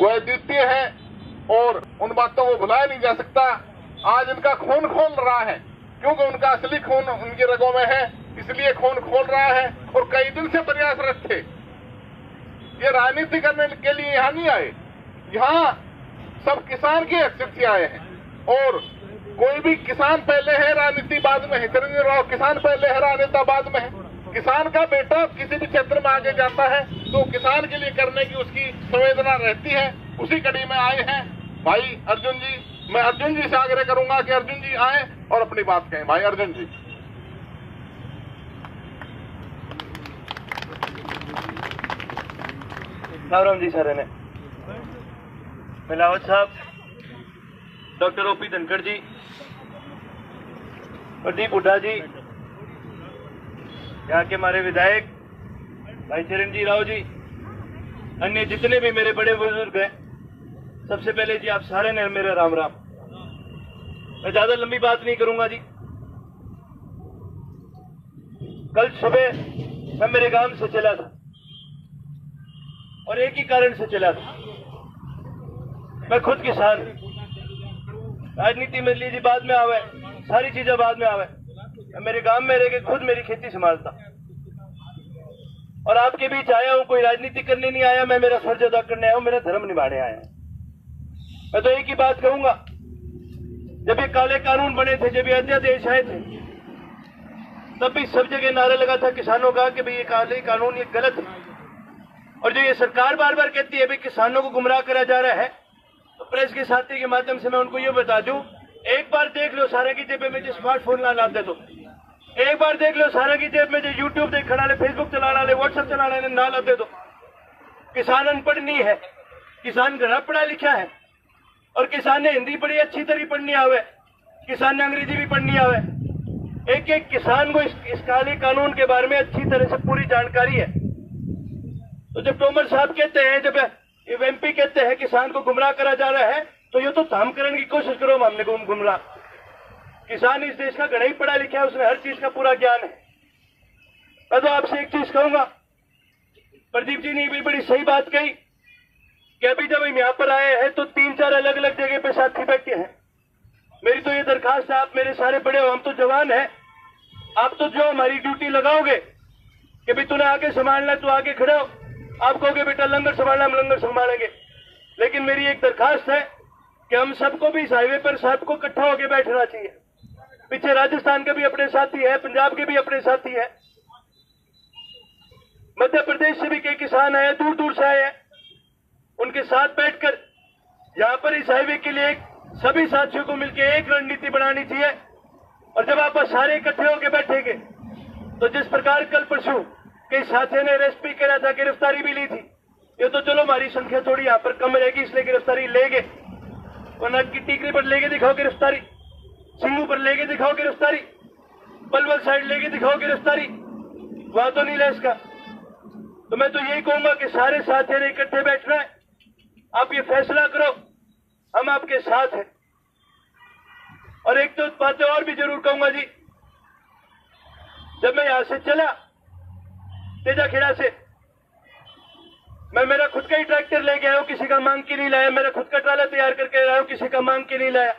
वो अद्वितीय है और उन बातों को भुलाया नहीं जा सकता। आज इनका खून खोल रहा है क्योंकि उनका असली खून उनकी रगों में है, इसलिए खून खोल रहा है और कई दिन से प्रयासरत थे। ये राजनीति करने के लिए यहाँ नहीं आए, यहाँ सब किसान की हैसियत से आए हैं और कोई भी किसान पहले है, राजनीति बाद में है। चिरंजीवी राव किसान पहले है, राजनेता बाद में है। किसान का बेटा किसी भी क्षेत्र में आगे जाता है तो किसान के लिए करने की उसकी संवेदना रहती है। उसी कड़ी में आए हैं भाई अर्जुन जी। मैं अर्जुन जी से आग्रह करूंगा कि अर्जुन जी आए और अपनी बात कहें। भाई अर्जुन जी। राम जी सर ने मिलावट साहब, डॉक्टर ओपी धनखड़ जी, प्रदीप हुड्डा जी, यहाँ के हमारे विधायक भाई चिरंजीवी राव जी, अन्य जितने भी मेरे बड़े बुजुर्ग हैं, सबसे पहले जी आप सारे ने मेरा राम राम। मैं ज्यादा लंबी बात नहीं करूंगा जी। कल सुबह मैं मेरे गांव से चला था और एक ही कारण से चला था, मैं खुद किसान। राजनीति में लीजिए बाद में आवे, सारी चीजें बाद में आवे। मैं मेरे गांव में रह के खुद मेरी खेती संभालता और आपके बीच आया हूं। कोई राजनीति करने नहीं आया, मैं मेरा फर्ज अदा करने आया हूं, मेरा धर्म निभाने आया हूं। मैं तो एक ही बात कहूंगा, जब ये काले कानून बने थे, जब ये अध्यादेश आए थे, तब भी सब जगह नारा लगा था किसानों का कि भाई ये काले कानून ये गलत है। और जो ये सरकार बार बार कहती है भाई किसानों को गुमराह करा जा रहा है, तो प्रेस के साथी के माध्यम से मैं उनको ये बता दूं, एक बार देख लो सारे की जेब में जो स्मार्टफोन ना लाते, तो एक बार देख लो सारे की जेब में जो यूट्यूब देखने वाले, फेसबुक चलाने वाले, व्हाट्सएप चलाने वाले ना लाते, तो किसान अनपढ़ नहीं है, किसान घना पढ़ा लिखा है और किसान ने हिंदी बड़ी अच्छी तरह पढ़नी आवे, किसान ने अंग्रेजी भी पढ़नी आवे। एक एक किसान को इस काले कानून के बारे में अच्छी तरह से पूरी जानकारी है। तो जब तोमर साहब कहते हैं, जब एमपी कहते हैं किसान को गुमराह करा जा रहा है, तो ये तो धाम करने की कोशिश करो हमने गुमराह। किसान इस देश का घना ही पढ़ा लिखा है, उसमें हर चीज का पूरा ज्ञान है। मैं तो आपसे एक चीज कहूंगा, प्रदीप जी ने भी बड़ी सही बात कही कि अभी जब हम यहाँ पर आए हैं तो 3-4 अलग अलग जगह पे साथी बैठे हैं। मेरी तो ये दरखास्त है, आप मेरे सारे बड़े हो, हम तो जवान हैं, आप तो जो हमारी ड्यूटी लगाओगे कि भाई तूने आगे संभालना, तू आगे खड़े हो, आप कहोगे बेटा लंगर संभालना, हम लंगर संभालेंगे। लेकिन मेरी एक दरखास्त है कि हम सबको भी इस हाईवे पर सबको इकट्ठा होकर बैठना चाहिए। पीछे राजस्थान के भी अपने साथी है, पंजाब के भी अपने साथी है, मध्य प्रदेश से भी कई किसान आए, दूर दूर से आए हैं। उनके साथ बैठकर यहाँ पर इस हाईवे के लिए सभी साथियों को मिलकर एक रणनीति बनानी चाहिए। और जब आप सारे इकट्ठे होकर बैठेंगे तो जिस प्रकार कल परसों कई साथियों ने अरेस्ट भी करा था, गिरफ्तारी भी ली थी, ये तो चलो हमारी संख्या थोड़ी यहाँ पर कम रहेगी इसलिए गिरफ्तारी लेंगे, वरना की टीकरी पर लेके दिखाओ गिरफ्तारी, सिंगू पर लेके दिखाओ गिरफ्तारी, पलवल साइड लेके दिखाओ गिरफ्तारी, वहां तो नहीं ले इसका। तो मैं तो यही कहूंगा कि सारे साथियों ने इकट्ठे बैठना है, आप ये फैसला करो, हम आपके साथ हैं। और एक तो बातें और भी जरूर कहूंगा जी, जब मैं यहां से चला तेजाखेड़ा से, मैं मेरा खुद का ही ट्रैक्टर लेके आया हूं, किसी का मांग के नहीं लाया, मेरा खुद का ट्राला तैयार करके लाया हूं, किसी का मांग के नहीं लाया।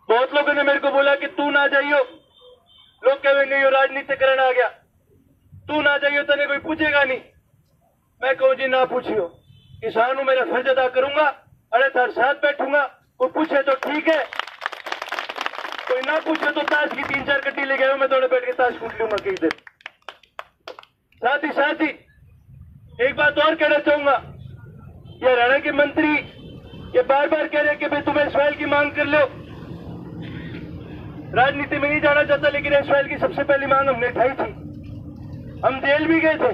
बहुत लोगों ने मेरे को बोला कि तू ना जाइयो, लोग कहेंगे ये राजनीतिकरण आ गया, तू ना जाइयो तेने कोई पूछेगा नहीं। मैं कहूं जी ना पूछियो, किसान हूं, मेरा फर्ज अदा करूंगा, अरे तार साथ बैठूंगा, कोई पूछे तो ठीक है, कोई ना पूछे तो ताश की 3-4 कट्टी ले गए, मैं थोड़े बैठ के ताश कूट लूंगा कई देर। साथ ही एक बात और कहना चाहूंगा, ये हरियाणा के मंत्री ये बार बार कह रहे कि भाई तुम एसवाइएल की मांग कर लो, राजनीति में नहीं जाना चाहता, लेकिन एसवाइएल की सबसे पहली मांग हमने उठाई थी, हम जेल भी गए थे,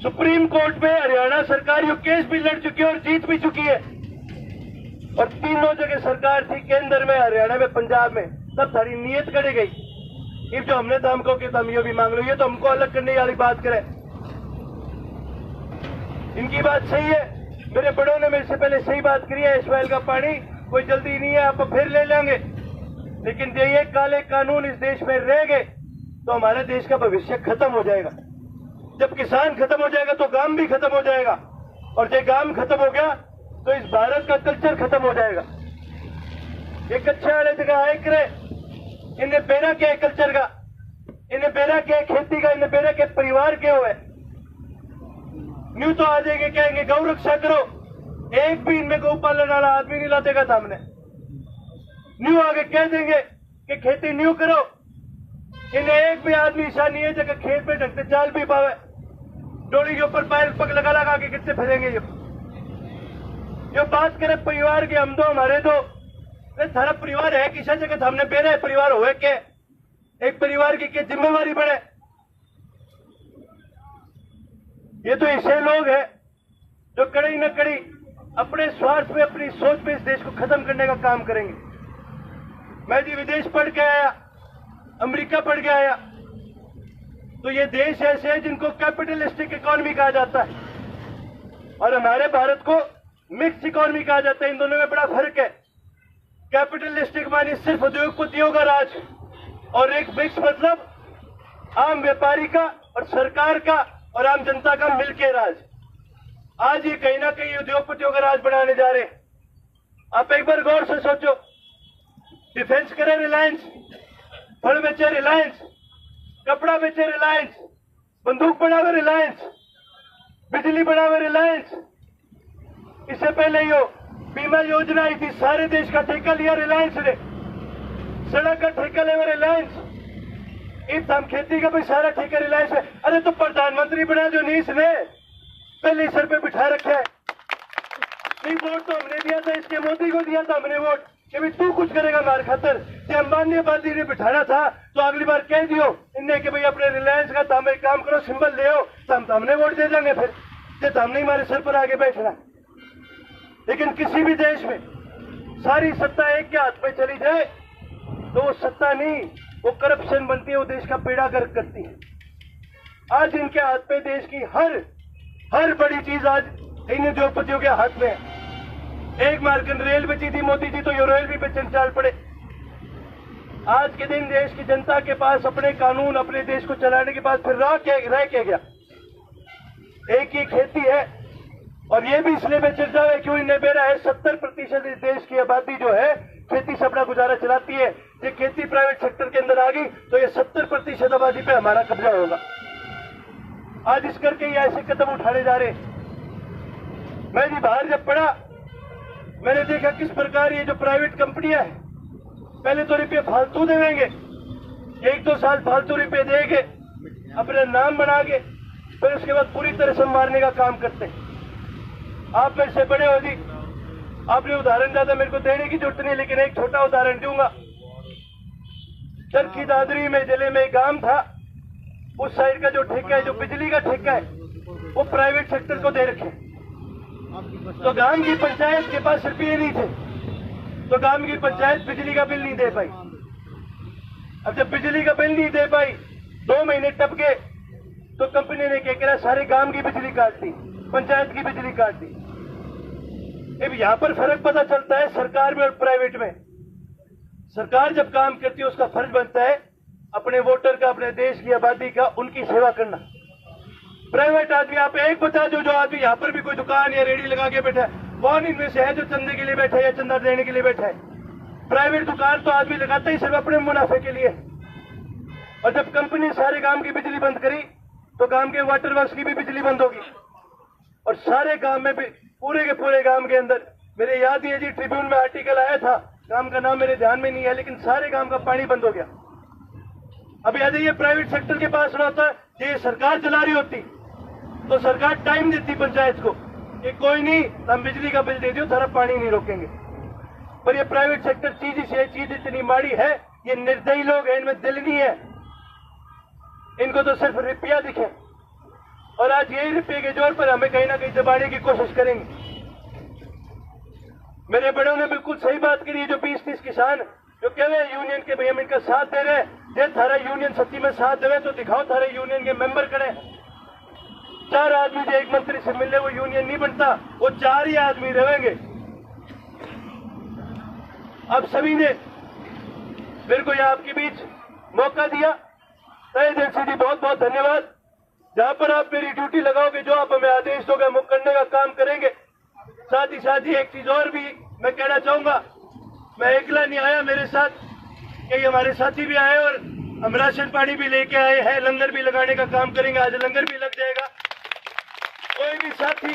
सुप्रीम कोर्ट में हरियाणा सरकार ये केस भी लड़ चुकी है और जीत भी चुकी है, और तीनों जगह सरकार थी, केंद्र में, हरियाणा में, पंजाब में, तब सारी नीयत कड़ी गई। ये जो हमने तो हमको कि हम ये भी मांग लो, ये तो हमको अलग करने वाली बात करे। इनकी बात सही है, मेरे बड़ों ने मेरे से पहले सही बात करी है, एसवाइएल का पानी कोई जल्दी नहीं है, आप फिर ले लेंगे, लेकिन जो ये काले कानून इस देश में रह गए तो हमारे देश का भविष्य खत्म हो जाएगा। जब किसान खत्म हो जाएगा तो गांव भी खत्म हो जाएगा। और ये काम खत्म हो गया तो इस भारत का कल्चर खत्म हो जाएगा। ये कच्चे वाले जगह आए करे, इन्हें बेरा क्या है कल्चर का, इन्हें बेरा क्या है खेती का, इन्हें बेरा क्या परिवार के हुए। न्यू तो आ जाएंगे, कहेंगे गौ रक्षा करो, एक भी इनमें गौ पालन वाला आदमी नहीं लातेगा सामने। न्यू आगे कह देंगे कि खेती न्यू करो, इन्हें एक भी आदमी ऐसा नहीं है जगह खेत में ढंग से चाल भी पावे। डोली के ऊपर पैर पग लगा के कितने फिरेंगे। जो बात करें परिवार के, हम दो हमारे दो, सारा परिवार है किसी जगह हमने बेरा परिवार हुए के एक परिवार की क्या जिम्मेवारी बढ़े। ये तो ऐसे लोग हैं जो कड़ी न कड़ी अपने स्वार्थ में, अपनी सोच में इस देश को खत्म करने का काम करेंगे। मैं जी विदेश पढ़ के आया, अमेरिका पढ़ के आया, तो ये देश ऐसे है जिनको कैपिटलिस्टिक इकोनॉमी कहा जाता है और हमारे भारत को मिक्स इकोनॉमी कहा जाता है। इन दोनों में बड़ा फर्क है। कैपिटलिस्टिक माने सिर्फ उद्योगपतियों का राज और एक मिक्स मतलब आम व्यापारी का और सरकार का और आम जनता का मिलके राज। आज ये कहीं ना कहीं उद्योगपतियों का राज बनाने जा रहे हैं। आप एक बार गौर से सोचो, डिफेंस करे रिलायंस, फल बेचे रिलायंस, कपड़ा बेचे रिलायंस, बंदूक बनावे रिलायंस, बिजली बनावे रिलायंस। इससे पहले यो बीमा योजना आई थी, सारे देश का ठेका लिया रिलायंस ने, सड़क का ठेका ले रिलायंस, इस हम खेती का भी सारा ठेका रिलायंस है। अरे तो प्रधानमंत्री बना जो नीस ने पहले सर पे बिठा रखा है। नहीं, वोट तो हमने दिया था, इसके मोदी को दिया था हमने वोट कि भाई तू कुछ करेगा मार खातर। कि अंबानी आबादी ने बिठाना था तो अगली बार कह दियो इन्हें कि भाई अपने रिलायंस का तो एक काम करो, सिंबल ले आओ, तो हमने वोट दे देंगे। फिर तो हमने हमारे सर पर आगे बैठना। लेकिन किसी भी देश में सारी सत्ता एक के हाथ में चली जाए तो वो सत्ता नहीं, वो करप्शन बनती है, वो देश का बेड़ा गर्क करती है। आज इनके हाथ में देश की हर बड़ी चीज आज इन उद्योगपतियों के हाथ में है। एक मार्कन रेल बेची थी मोदी जी, तो ये रेल भी बेचने चाल पड़े। आज के दिन देश की जनता के पास अपने कानून, अपने देश को चलाने के पास फिर रह के गया एक ही खेती है। और ये भी इसलिए में चर्चा है क्यों इन्हें बेरा है 70% इस देश की आबादी जो है खेती से अपना गुजारा चलाती है। ये खेती प्राइवेट सेक्टर के अंदर आ गई तो ये 70% आबादी पे हमारा कब्जा होगा। आज इस करके ये ऐसे कदम उठाने जा रहे। मैं जी बाहर जब पढ़ा, मैंने देखा किस प्रकार ये जो प्राइवेट कंपनियां हैं पहले तो रुपये फालतू देंगे, 1-2 साल फालतू रुपये देंगे, अपना नाम बना के फिर उसके बाद पूरी तरह से मारने का काम करते हैं। आप मेरे से बड़े हो जी, आपने उदाहरण ज्यादा मेरे को देने की जरूरत नहीं, लेकिन एक छोटा उदाहरण दूंगा। चरखी दादरी में जिले में एक गांव था, उस साइड का जो ठेका है, जो बिजली का ठेका है, वो प्राइवेट सेक्टर को दे रखे। तो गांव की पंचायत के पास रुपये नहीं थे, तो गांव की पंचायत बिजली का बिल नहीं दे पाई। अब जब बिजली का बिल नहीं दे पाई, 2 महीने टप गए, तो कंपनी ने क्या करा, सारे गांव की बिजली काट दी, पंचायत की बिजली काट दी। अब यहां पर फर्क पता चलता है सरकार में और प्राइवेट में। सरकार जब काम करती है उसका फर्ज बनता है अपने वोटर का, अपने देश की आबादी का, उनकी सेवा करना। प्राइवेट आदमी, आप एक बता दो, जो आदमी यहाँ पर भी कोई दुकान या रेडी लगा के बैठा है, कौन इनमें से है जो चंदे के लिए बैठा है या चंदा देने के लिए बैठा है? प्राइवेट दुकान तो आदमी लगाता ही सिर्फ अपने मुनाफे के लिए। और जब कंपनी सारे गांव की बिजली बंद करी तो गांव के वाटर वर्क्स की भी बिजली बंद होगी। और सारे गांव में भी, पूरे के पूरे गांव के अंदर, मेरे याद ही है जी, ट्रिब्यून में आर्टिकल आया था, गांव का नाम मेरे ध्यान में नहीं है, लेकिन सारे गांव का पानी बंद हो गया। अब यदि ये प्राइवेट सेक्टर के पास रहता, ये सरकार चला रही होती, तो सरकार टाइम देती पंचायत को कि कोई नहीं, हम बिजली का बिल दे दियो, सारा पानी नहीं रोकेंगे। पर ये प्राइवेट सेक्टर चीज इतनी माड़ी है, ये निर्दयी लोग हैं, इनमें दिल नहीं है, इनको तो सिर्फ रुपया दिखे। और आज यही रुपये के जोर पर हमें कहीं ना कहीं दबाने की कोशिश करेंगे। मेरे बड़ों ने बिल्कुल सही बात करी, जो 20-30 किसान जो कह रहे हैं यूनियन के, भाई हम इनका साथ दे रहे हैं, जे थारा यूनियन सच्ची में साथ देवे तो दिखाओ, थारे यूनियन के मेंबर खड़े। 4 आदमी जो एक मंत्री से मिलने वो यूनियन नहीं बनता, वो 4 ही आदमी रहेंगे। अब सभी ने मेरे को यहाँ आपके बीच मौका दिया, तहे दिल से जी बहुत बहुत धन्यवाद। जहां पर आप मेरी ड्यूटी लगाओगे, जो आप हमें आदेश दोगे, हम करने का काम करेंगे। साथ ही एक चीज और भी मैं कहना चाहूंगा, मैं अकेला नहीं आया, मेरे साथ कई हमारे साथी भी आए और हम राशन पानी भी लेके आए हैं, लंगर भी लगाने का काम करेंगे। आज लंगर भी लग जाएगा। कोई भी साथी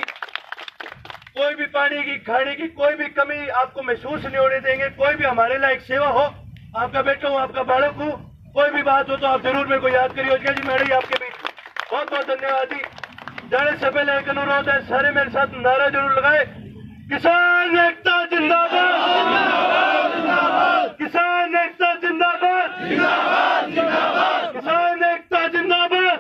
कोई भी पानी की खाने की कोई भी कमी आपको महसूस नहीं होने देंगे। कोई भी हमारे लायक सेवा हो, आपका बेटा हो, आपका बालक हो, कोई भी बात हो तो आप जरूर मेरे को याद करिए। जी मैडम आपके बीच बहुत बहुत धन्यवाद जी। जाने से पहले एक अनुरोध है, सारे मेरे साथ नारा जरूर लगाए, किसान एकता जिंदाबाद, किसान एकता जिंदाबाद, किसान एकता जिंदाबाद।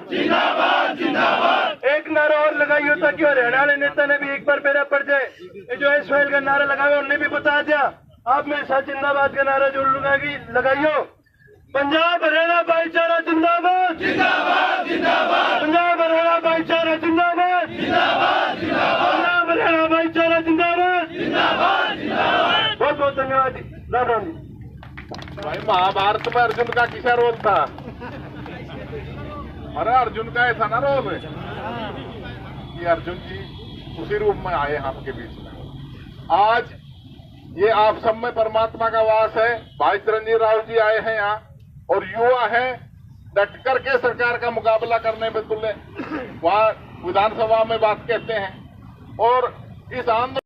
एक नारा और लगाई होता कि हरियाणा वाले नेता ने भी एक बार मेरा पड़ जाए। ये जो एसवाइल का नारा लगाया उन्होंने भी बता दिया। आप मेरे साथ जिंदाबाद का नारा जरूर लगाइयो। पंजाब हरियाणा भाईचारा जिंदाबाद, जिंदाबाद, जिंदाबाद। पंजाब हरियाणा भाईचारा जिंदाबाद, जिंदाबाद, जिंदाबाद। पंजाब हरियाणा भाईचारा जिंदाबाद, जिंदाबाद, जिंदाबाद। बहुत बहुत धन्यवाद जी। राम राम जी। भाई महाभारत में अर्जुन का किसा रोल था? अरे अर्जुन का ऐसा ना रोल है कि अर्जुन जी उसी रूप में आए आपके बीच में। आज ये आप सब में परमात्मा का वास है। भाई चिरंजीव राव जी आए हैं यहाँ और युवा हैं, डट करके सरकार का मुकाबला करने में तुल्य वहाँ विधानसभा में बात कहते हैं और इस आंदोलन